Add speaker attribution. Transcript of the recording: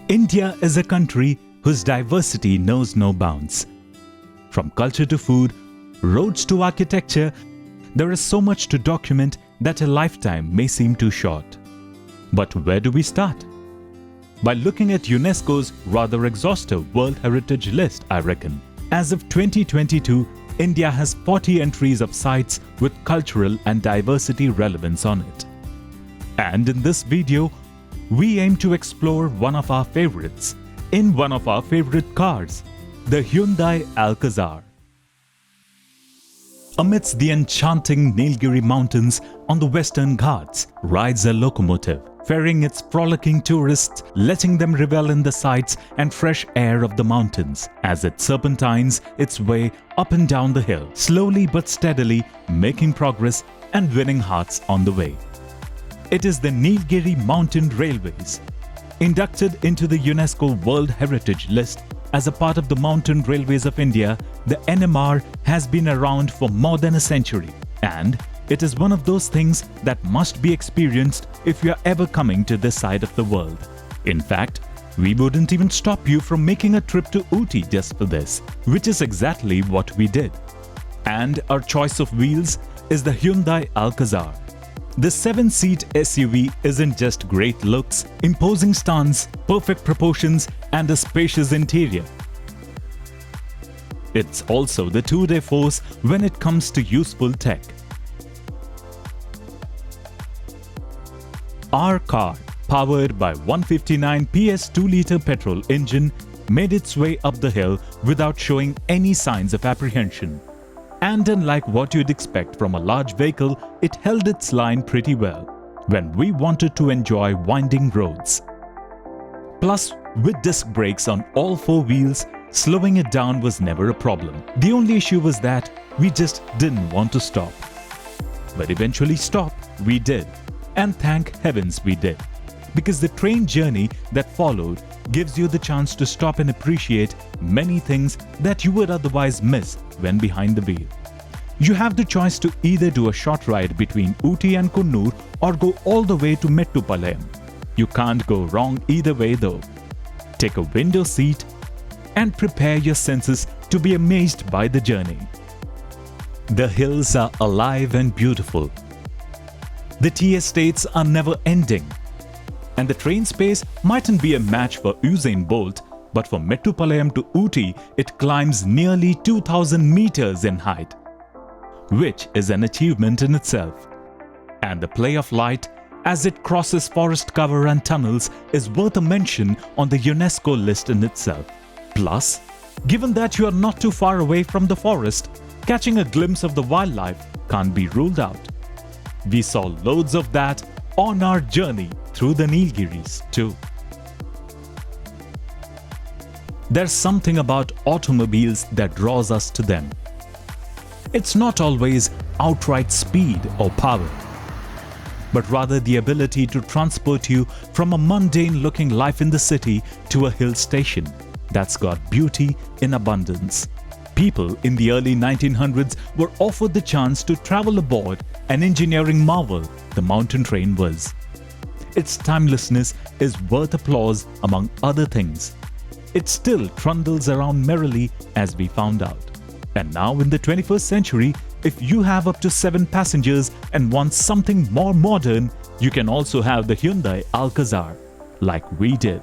Speaker 1: India is a country whose diversity knows no bounds. From culture to food, roads to architecture, there is so much to document that a lifetime may seem too short. But where do we start? By looking at UNESCO's rather exhaustive World Heritage List, I reckon. As of 2022, India has 40 entries of sites with cultural and diversity relevance on it. And in this video, we aim to explore one of our favorites, in one of our favorite cars, the Hyundai Alcazar. Amidst the enchanting Nilgiri Mountains on the Western Ghats rides a locomotive, ferrying its frolicking tourists, letting them revel in the sights and fresh air of the mountains as it serpentines its way up and down the hill, slowly but steadily making progress and winning hearts on the way. It is the Nilgiri Mountain Railways. Inducted into the UNESCO World Heritage List as a part of the Mountain Railways of India, the NMR has been around for more than a century, and it is one of those things that must be experienced if you are ever coming to this side of the world. In fact, we wouldn't even stop you from making a trip to Ooty just for this, which is exactly what we did. And our choice of wheels is the Hyundai Alcazar. The 7-seat SUV isn't just great looks, imposing stance, perfect proportions, and a spacious interior. It's also the tour de force when it comes to useful tech. Our car, powered by 159 PS 2-litre petrol engine, made its way up the hill without showing any signs of apprehension. And unlike what you'd expect from a large vehicle, it held its line pretty well when we wanted to enjoy winding roads. Plus, with disc brakes on all 4 wheels, slowing it down was never a problem. The only issue was that we just didn't want to stop. But eventually stop, we did. And thank heavens we did. Because the train journey that followed gives you the chance to stop and appreciate many things that you would otherwise miss when behind the wheel. You have the choice to either do a short ride between Ooty and Kannur or go all the way to Mettupalayam. You can't go wrong either way though. Take a window seat and prepare your senses to be amazed by the journey. The hills are alive and beautiful. The tea estates are never ending. And the train space mightn't be a match for Usain Bolt, but for Mettupalayam to Ooty, it climbs nearly 2,000 meters in height, which is an achievement in itself. And the play of light as it crosses forest cover and tunnels is worth a mention on the UNESCO list in itself. Plus, given that you are not too far away from the forest, catching a glimpse of the wildlife can't be ruled out. We saw loads of that on our journey through the Nilgiris too. There's something about automobiles that draws us to them. It's not always outright speed or power, but rather the ability to transport you from a mundane-looking life in the city to a hill station that's got beauty in abundance. People in the early 1900s were offered the chance to travel aboard an engineering marvel the mountain train was. Its timelessness is worth applause among other things. It still trundles around merrily as we found out. And now in the 21st century, if you have up to 7 passengers and want something more modern, you can also have the Hyundai Alcazar, like we did.